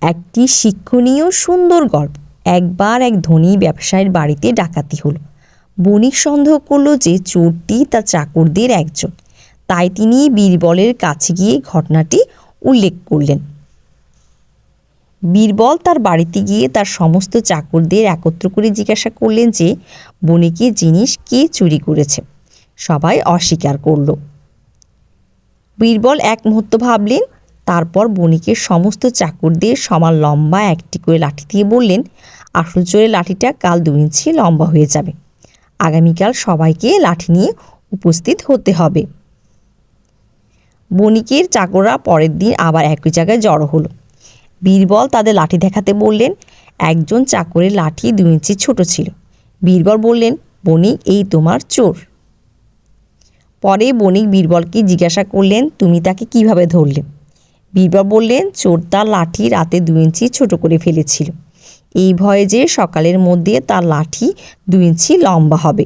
একটি শিক্ষণীয় সুন্দর গল্প। একবার এক ধনী ব্যবসায়ীর বাড়িতে ডাকাতি হলো। বণিক সন্দেহ করলো যে চোরটি তার চাকরদের একজন, তাই তিনি বীরবলের কাছে গিয়ে ঘটনাটি উল্লেখ করলেন। বীরবল তার বাড়িতে গিয়ে তার সমস্ত চাকরদের একত্র করে জিজ্ঞাসা করলেন যে বণিকের জিনিস কে চুরি করেছে। সবাই অস্বীকার করল। বীরবল এক মুহূর্ত ভাবলেন, তারপর বণিকের সমস্ত চাকরদের সমান লম্বা একটি করে লাঠি দিয়ে বললেন, আসল চোরের লাঠিটা কাল 2 ইঞ্চি লম্বা হয়ে যাবে। আগামীকাল সবাইকে লাঠি নিয়ে উপস্থিত হতে হবে। বণিকের চাকররা পরের দিন আবার একই জায়গায় জড়ো হলো। বীরবল তাদের লাঠি দেখাতে বললেন। একজন চাকরের লাঠি 2 ইঞ্চি ছোট ছিল। বীরবল বললেন, বণিক, এই তোমার চোর। পরে বণিক বীরবলকে জিজ্ঞাসা করলেন, তুমি তাকে কিভাবে ধরলে? বীরবল বললেন, চোর তার লাঠি রাতে 2 ইঞ্চি ছোট করে ফেলেছিল, এই ভয়ে যে সকালের মধ্যে তার লাঠি 2 ইঞ্চি লম্বা হবে।